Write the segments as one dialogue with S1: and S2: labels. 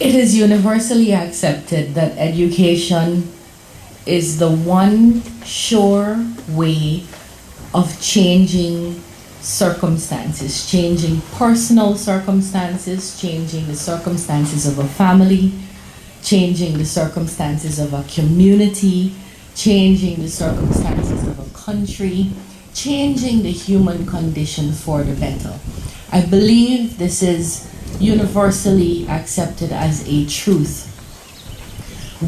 S1: It is universally accepted that education is the one sure way of changing circumstances, changing personal circumstances, changing the circumstances of a family, changing the circumstances of a community, changing the circumstances of a country, changing the human condition for the better. I believe this is universally accepted as a truth.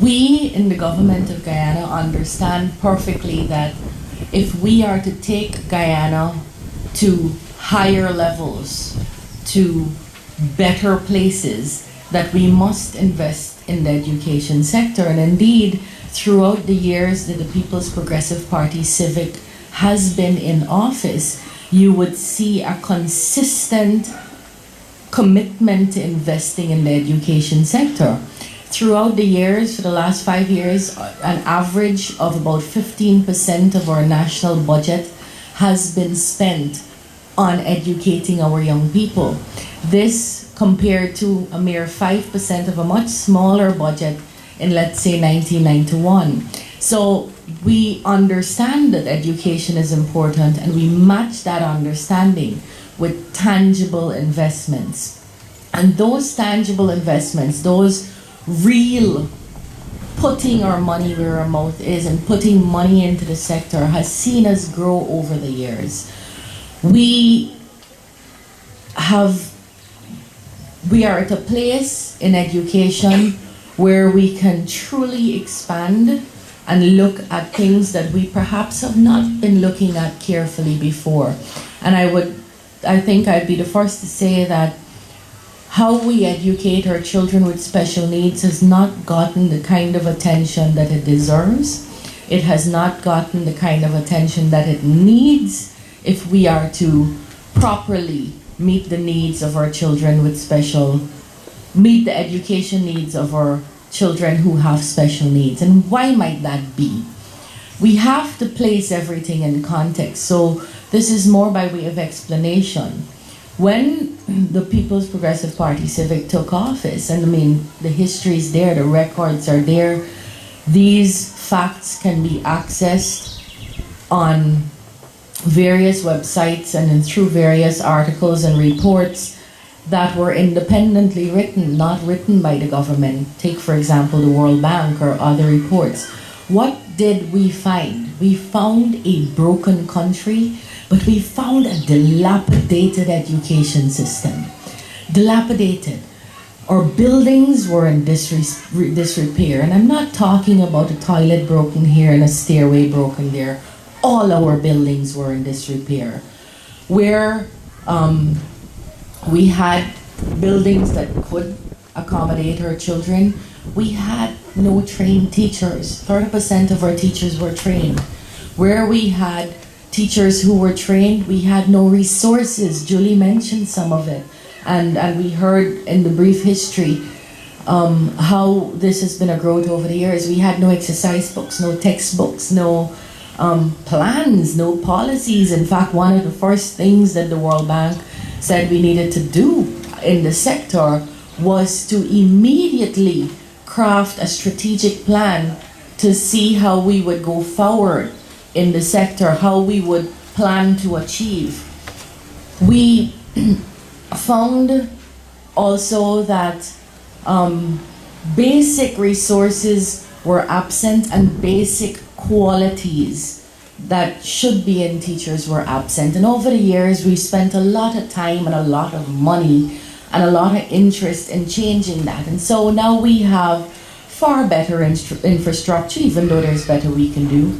S1: We in the government of Guyana understand perfectly that if we are to take Guyana to higher levels, to better places, that we must invest in the education sector. And indeed, throughout the years that the People's Progressive Party Civic has been in office, you would see a consistent commitment to investing in the education sector. Throughout the years, for the last 5 years, an average of about 15% of our national budget has been spent on educating our young people. This compared to a mere 5% of a much smaller budget in, let's say, 1991. So we understand that education is important, and we match that understanding with tangible investments. And those tangible investments, those real putting our money where our mouth is and putting money into the sector, has seen us grow over the years. We are at a place in education where we can truly expand and look at things that we perhaps have not been looking at carefully before. And I think I'd be the first to say that how we educate our children with special needs has not gotten the kind of attention that it deserves. It has not gotten the kind of attention that it needs if we are to properly meet the needs of our children meet the education needs of our children who have special needs. And why might that be? We have to place everything in context. So this is more by way of explanation. When the People's Progressive Party Civic took office, and I mean, the history is there, the records are there, these facts can be accessed on various websites and through various articles and reports that were independently written, not written by the government. Take, for example, the World Bank or other reports. What did we find? We found a broken country, but we found a dilapidated education system. Dilapidated. Our buildings were in disrepair, and I'm not talking about a toilet broken here and a stairway broken there. All our buildings were in disrepair. Where we had buildings that could accommodate our children, we had no trained teachers. 30% of our teachers were trained. Where we had teachers who were trained, we had no resources. Julie mentioned some of it. And we heard in the brief history how this has been a growth over the years. We had no exercise books, no textbooks, no plans, no policies. In fact, one of the first things that the World Bank said we needed to do in the sector was to immediately craft a strategic plan to see how we would go forward in the sector, how we would plan to achieve. We found also that basic resources were absent, and basic qualities that should be in teachers were absent. And over the years, we spent a lot of time and a lot of money and a lot of interest in changing that. And so now we have far better infrastructure, even though there's better we can do.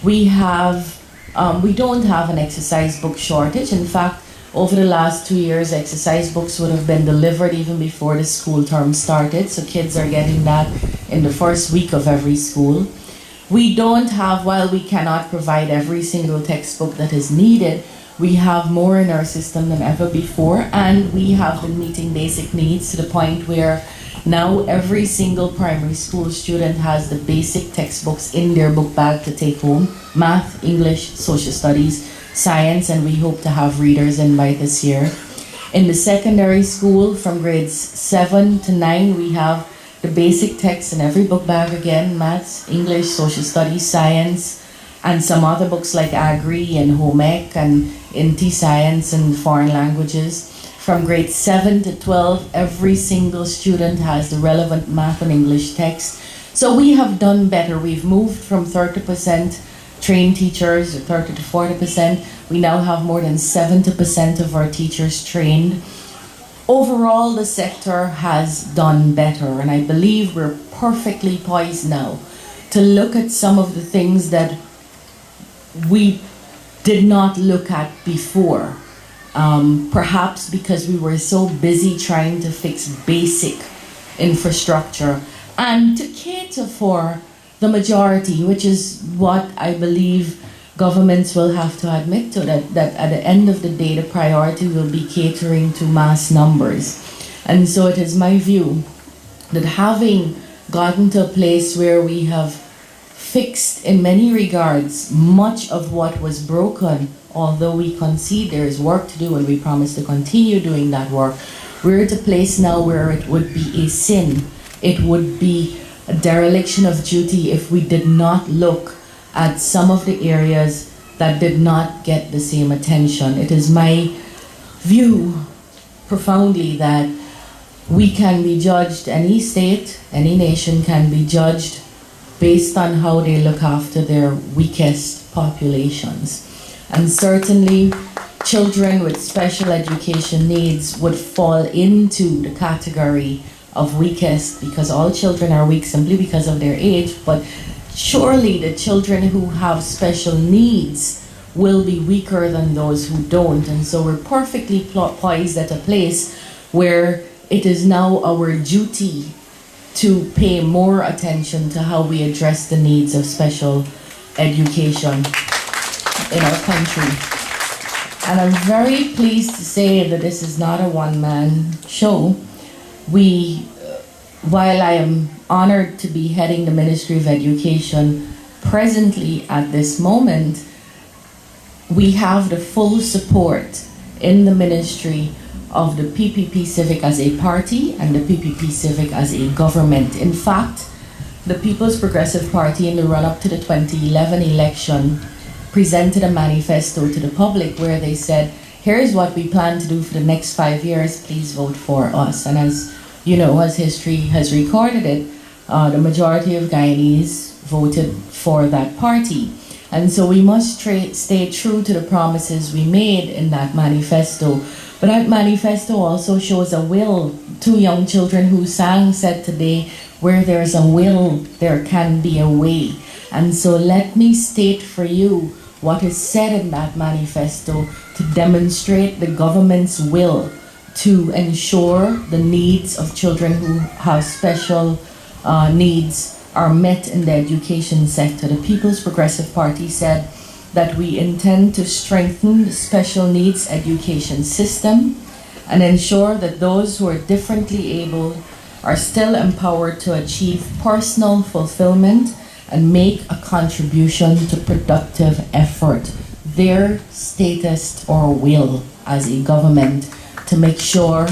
S1: We don't have an exercise book shortage. In fact, over the last 2 years, exercise books would have been delivered even before the school term started. So kids are getting that in the first week of every school. We don't have, while we cannot provide every single textbook that is needed, we have more in our system than ever before, and we have been meeting basic needs to the point where now every single primary school student has the basic textbooks in their book bag to take home: math, English, social studies, science, and we hope to have readers in by this year. In the secondary school, from grades 7 to 9, we have the basic texts in every book bag again: maths, English, social studies, science, and some other books like Agri and Home Ec and NT Science and foreign languages. From grade 7 to 12, every single student has the relevant math and English text. So we have done better. We've moved from 30% trained teachers, or 30 to 40%. We now have more than 70% of our teachers trained. Overall, the sector has done better, and I believe we're perfectly poised now to look at some of the things that we did not look at before. Perhaps because we were so busy trying to fix basic infrastructure and to cater for the majority, which is what I believe governments will have to admit to, that at the end of the day, the priority will be catering to mass numbers. And so it is my view that having gotten to a place where we have fixed in many regards much of what was broken, although we concede there is work to do and we promise to continue doing that work, we're at a place now where it would be a sin, it would be a dereliction of duty if we did not look at some of the areas that did not get the same attention. It is my view profoundly that we can be judged, any state, any nation can be judged based on how they look after their weakest populations. And certainly children with special education needs would fall into the category of weakest, because all children are weak simply because of their age, but surely the children who have special needs will be weaker than those who don't. And so we're perfectly poised at a place where it is now our duty to pay more attention to how we address the needs of special education in our country. And I'm very pleased to say that this is not a one-man show. While I am honored to be heading the Ministry of Education presently at this moment, we have the full support in the ministry of the PPP Civic as a party and the PPP Civic as a government. In fact, the People's Progressive Party in the run-up to the 2011 election presented a manifesto to the public where they said, here's what we plan to do for the next 5 years, please vote for us. And as you know, as history has recorded it, the majority of Guyanese voted for that party. And so we must stay true to the promises we made in that manifesto. But that manifesto also shows a will. Two young children who said today, where there's a will, there can be a way. And so let me state for you what is said in that manifesto to demonstrate the government's will to ensure the needs of children who have special needs are met in the education sector. The People's Progressive Party said that we intend to strengthen the special needs education system and ensure that those who are differently able are still empowered to achieve personal fulfillment and make a contribution to productive effort. Their status or will as a government to make sure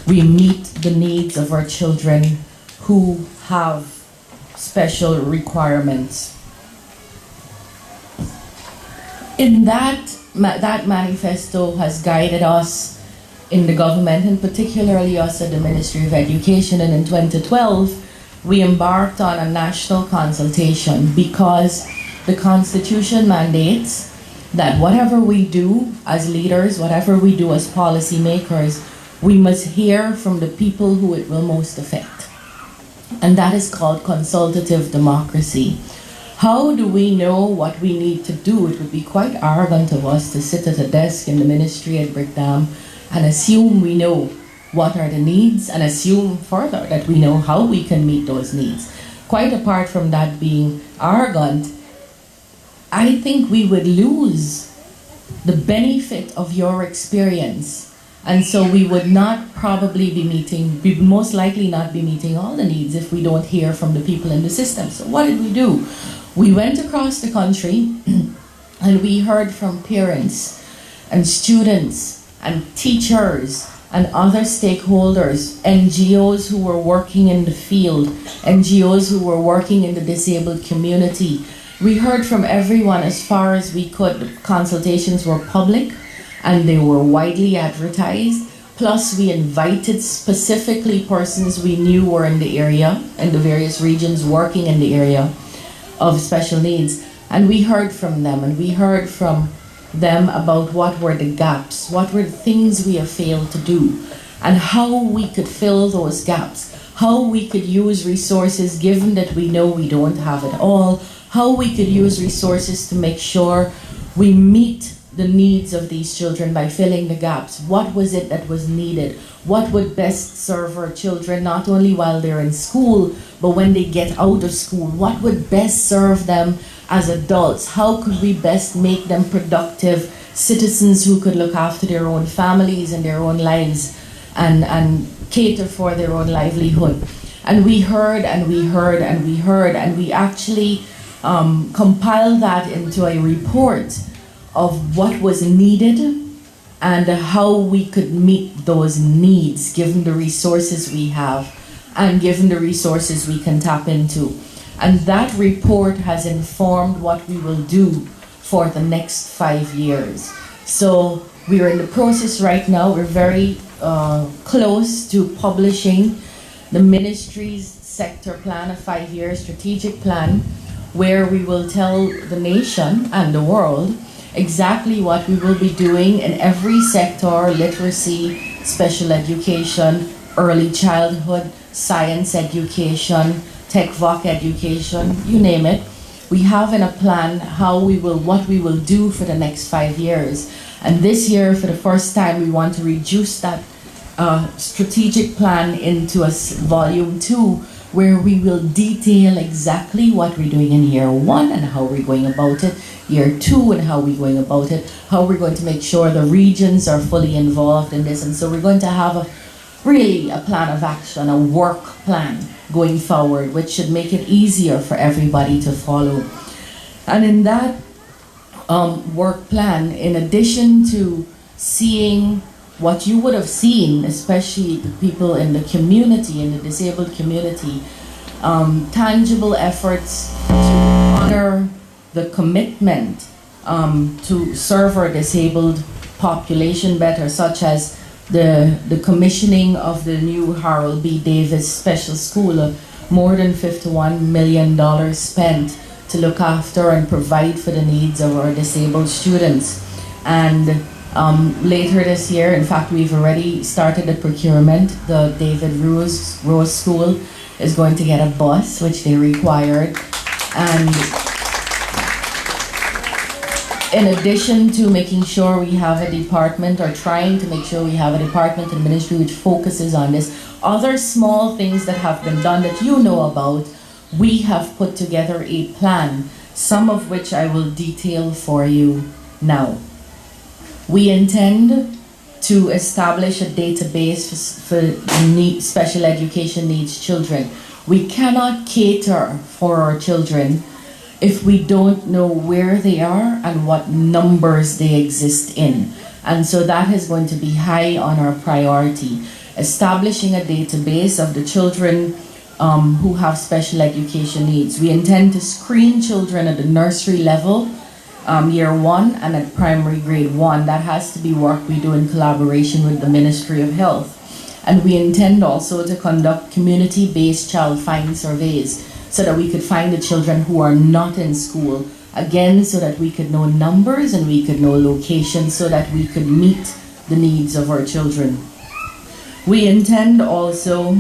S1: we meet the needs of our children who have special requirements. In that manifesto has guided us in the government, and particularly us at the Ministry of Education. And in 2012, we embarked on a national consultation because the Constitution mandates that whatever we do as leaders, whatever we do as policymakers, we must hear from the people who it will most affect. And that is called consultative democracy. How do we know what we need to do? It would be quite arrogant of us to sit at a desk in the ministry at Brickdam and assume we know what are the needs and assume further that we know how we can meet those needs. Quite apart from that being arrogant, I think we would lose the benefit of your experience. And so we would not probably be meeting, we would most likely not be meeting all the needs if we don't hear from the people in the system. So what did we do? We went across the country and we heard from parents and students and teachers and other stakeholders, NGOs who were working in the field, NGOs who were working in the disabled community. We heard from everyone as far as we could. The consultations were public and they were widely advertised. Plus, we invited specifically persons we knew were in the area, in the various regions working in the area of special needs. And we heard from them, and we heard from them about what were the gaps, what were the things we have failed to do, and how we could fill those gaps, how we could use resources given that we know we don't have it all, how we could use resources to make sure we meet the needs of these children by filling the gaps. What was it that was needed? What would best serve our children, not only while they're in school, but when they get out of school? What would best serve them as adults? How could we best make them productive citizens who could look after their own families and their own lives and cater for their own livelihood? And we heard and we heard and we heard, and we actually compiled that into a report of what was needed and how we could meet those needs given the resources we have and given the resources we can tap into. And that report has informed what we will do for the next 5 years. So we're in the process right now. We're very close to publishing the ministry's sector plan, a 5-year strategic plan, where we will tell the nation and the world exactly what we will be doing in every sector: literacy, special education, early childhood, science education, tech voc education, you name it. We have in a plan what we will do for the next 5 years. And this year, for the first time, we want to reduce that strategic plan into a volume 2, where we will detail exactly what we're doing in year 1 and how we're going about it, year 2 and how we're going about it, how we're going to make sure the regions are fully involved in this. And so we're going to have really a plan of action, a work plan going forward, which should make it easier for everybody to follow. And in that work plan, in addition to seeing what you would have seen, especially the people in the community, in the disabled community, tangible efforts to honor the commitment to serve our disabled population better, such as the commissioning of the new Harold B. Davis Special School, more than $51 million spent to look after and provide for the needs of our disabled students. And later this year, in fact, we've already started the procurement. The David Rose School is going to get a bus, which they required. And in addition to making sure we have a department, or trying to make sure we have a department in ministry which focuses on this, other small things that have been done that you know about, we have put together a plan, some of which I will detail for you now. We intend to establish a database for special education needs children. We cannot cater for our children if we don't know where they are and what numbers they exist in. And so that is going to be high on our priority. Establishing a database of the children who have special education needs. We intend to screen children at the nursery level, year 1, and at primary grade 1. That has to be work we do in collaboration with the Ministry of Health. And we intend also to conduct community-based child find surveys so that we could find the children who are not in school, again, so that we could know numbers and we could know locations so that we could meet the needs of our children. We intend also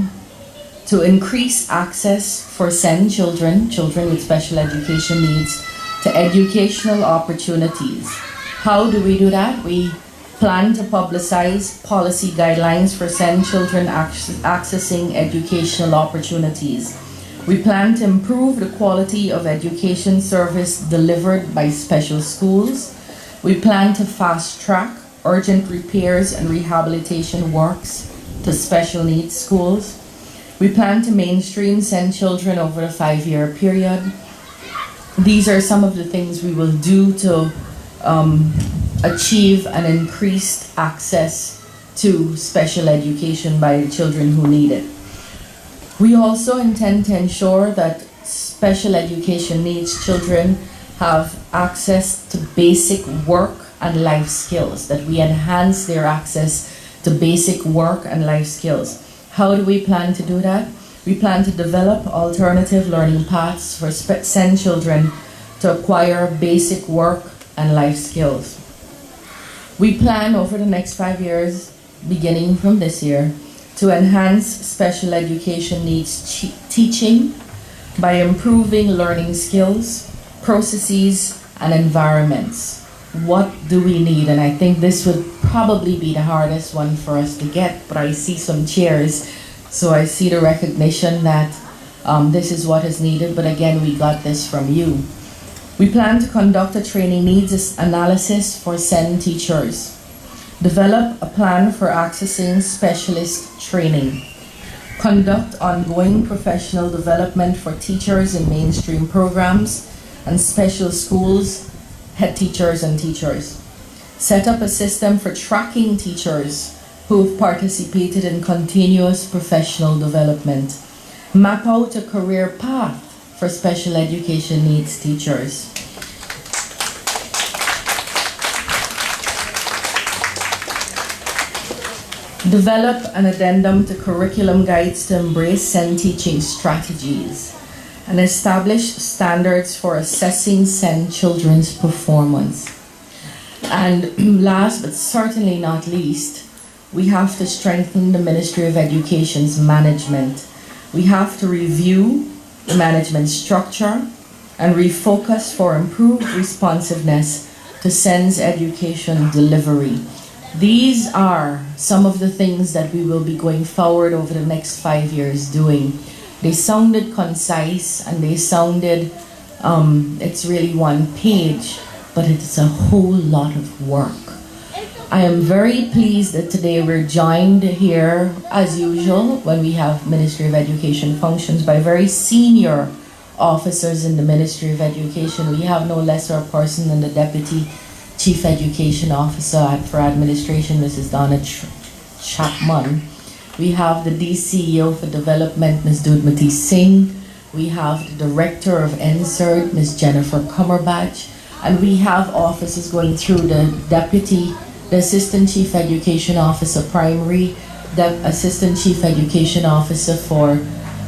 S1: to increase access for SEND children with special education needs, to educational opportunities. How do we do that? We plan to publicize policy guidelines for SEND children accessing educational opportunities. We plan to improve the quality of education service delivered by special schools. We plan to fast-track urgent repairs and rehabilitation works to special needs schools. We plan to mainstream SEND children over a 5-year period. These are some of the things we will do to achieve an increased access to special education by the children who need it. We also intend to ensure that special education needs children have access to basic work and life skills, that we enhance their access to basic work and life skills. How do we plan to do that? We plan to develop alternative learning paths for SEND children to acquire basic work and life skills. We plan over the next 5 years, beginning from this year, to enhance special education needs teaching by improving learning skills, processes, and environments. What do we need? And I think this would probably be the hardest one for us to get, but I see some cheers, so I see the recognition that this is what is needed, but again, we got this from you. We plan to conduct a training needs analysis for SEND teachers, develop a plan for accessing specialist training, conduct ongoing professional development for teachers in mainstream programs and special schools, head teachers and teachers, set up a system for tracking teachers who've participated in continuous professional development, map out a career path for special education needs teachers. Develop an addendum to curriculum guides to embrace SEND teaching strategies, and establish standards for assessing SEND children's performance. And last but certainly not least, we have to strengthen the Ministry of Education's management. We have to review the management structure and refocus for improved responsiveness to SEND's education delivery. These are some of the things that we will be going forward over the next 5 years doing. They sounded concise and they sounded, it's really one page, but it's a whole lot of work. I am very pleased that today we're joined here, as usual, when we have Ministry of Education functions, by very senior officers in the Ministry of Education. We have no lesser person than the Deputy Chief Education Officer for Administration, Mrs. Donna Chapman. We have the DCEO for Development, Ms. Dudmati Singh. We have the Director of NSERD, Ms. Jennifer Cumberbatch. And we have officers going through the Assistant Chief Education Officer Primary, the Assistant Chief Education Officer for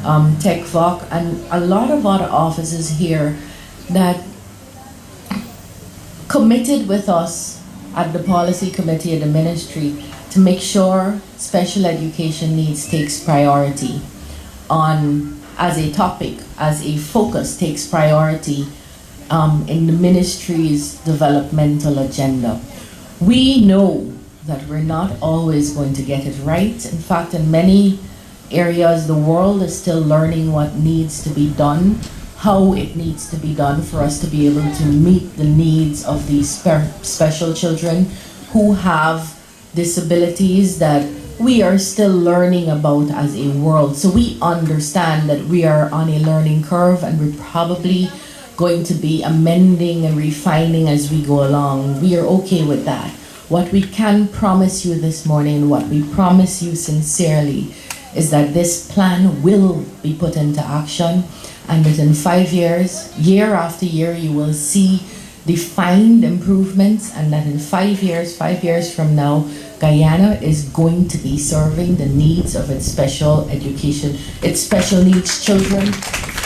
S1: TechVoc, and a lot of other officers here that committed with us at the policy committee of the ministry to make sure special education needs takes priority on, as a topic, as a focus, takes priority in the ministry's developmental agenda. We know that we're not always going to get it right. In fact, in many areas, the world is still learning what needs to be done, how it needs to be done for us to be able to meet the needs of these special children who have disabilities that we are still learning about as a world. So we understand that we are on a learning curve, and we're probably going to be amending and refining as we go along. We are okay with that. What we can promise you this morning, what we promise you sincerely, is that this plan will be put into action, and within 5 years, year after year, you will see defined improvements, and that in 5 years from now, Guyana is going to be serving the needs of its special education, its special needs children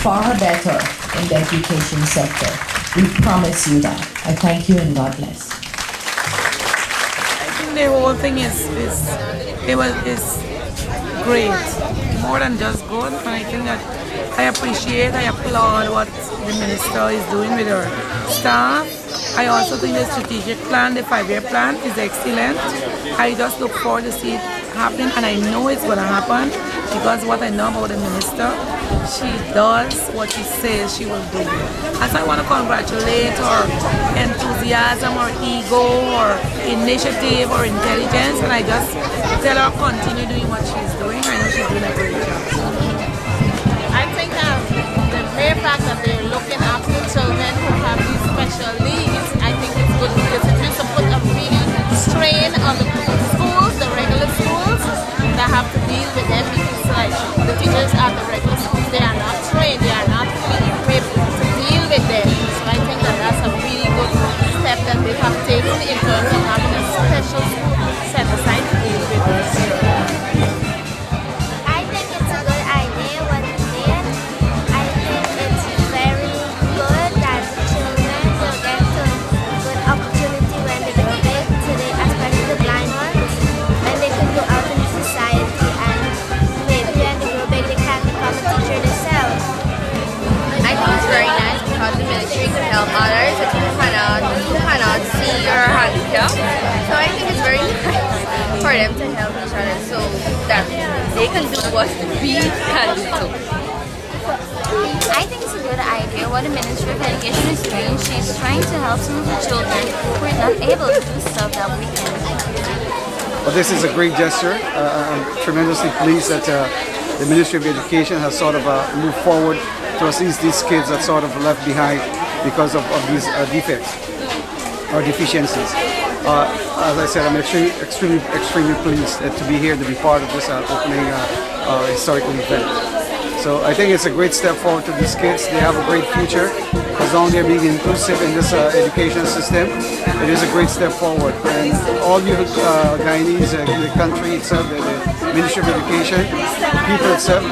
S1: far better in the education sector. We promise you that. I thank you and God bless.
S2: I think the whole thing is great, more than just good, and I think that I applaud what the minister is doing with her staff. I also think the strategic plan, the 5-year plan, is excellent. I just look forward to see it happening, and I know it's going to happen because what I know about the minister, she does what she says she will do. And so I want to congratulate her enthusiasm or ego or initiative or intelligence, and I just tell her continue doing what she's doing. I know she's doing a great job.
S3: I think the mere fact that they're looking after children who have these special needs, I think it's good because it used to put a really strain on the schools, the regular schools.
S4: how the ministry could help others who cannot see or handicap. So I think it's very nice for them to help each other so that they can do what we can do too.
S5: I think it's a good idea what the Ministry of Education is doing. She's trying to help some of the children who are not able to do stuff that we can.
S6: Well, this is a great gesture. I'm tremendously pleased that the Ministry of Education has sort of moved forward to assist these kids that sort of left behind because of these defects or deficiencies. As I said, I'm extremely pleased to be here, to be part of this opening historical event. So I think it's a great step forward to these kids. They have a great future. As long as they're being inclusive in this education system, it is a great step forward. And all you Guyanese, the country itself, the Ministry of Education, people itself,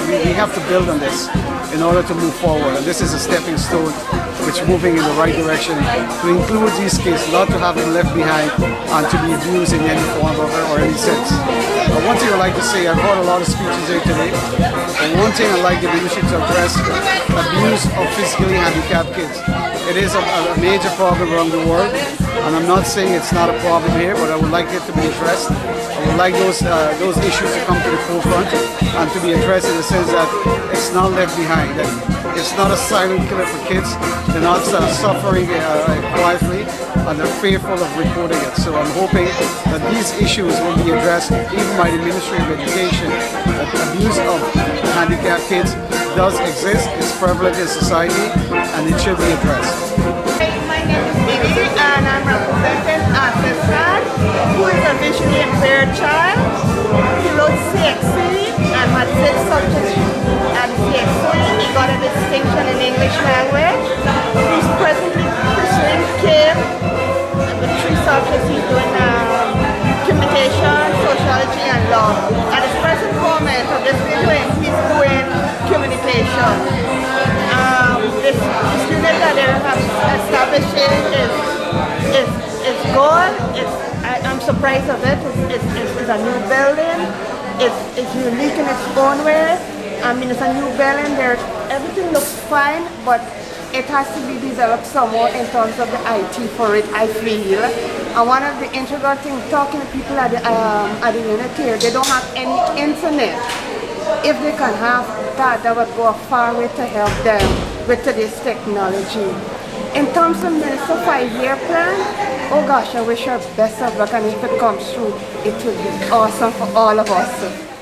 S6: we have to build on this in order to move forward. And this is a stepping stone which is moving in the right direction to include these kids, not to have them left behind and to be abused in any form or any sense. One thing I'd like to say, I've heard a lot of speeches here today, and one thing I'd like the ministry to address, abuse of physically handicapped kids. It is a major problem around the world, and I'm not saying it's not a problem here, but I would like it to be addressed. I would like those issues to come to the forefront and to be addressed in the sense that it's not left behind, that it's not a silent killer for kids. They're not suffering quietly, and they're fearful of reporting it. So I'm hoping that these issues will be addressed even by the Ministry of Education, that abuse of handicapped kids does exist, it's prevalent in society, and it should be addressed.
S3: My name is Vivi, and I'm representing our son, who is a visually impaired child. He wrote CXC and had 6 subjects at CXC. He got a distinction in English language. He's presently pursuing CAME with 3 subjects. He's doing communication, sociology, and law. At this present moment of this video, he's doing communication. This student that they have established is good. I'm surprised of it. It's a new building. It's unique in its own way. I mean, it's a new building. Everything looks fine, but it has to be developed some more in terms of the IT for it, I feel. And one of the integral things, talking to people at the unit here, they don't have any internet. If they can have that, that would go a far way to help them with this technology. In terms of Minister 5-year plan, oh gosh, I wish her best of luck, and if it comes through, it will be awesome for all of us.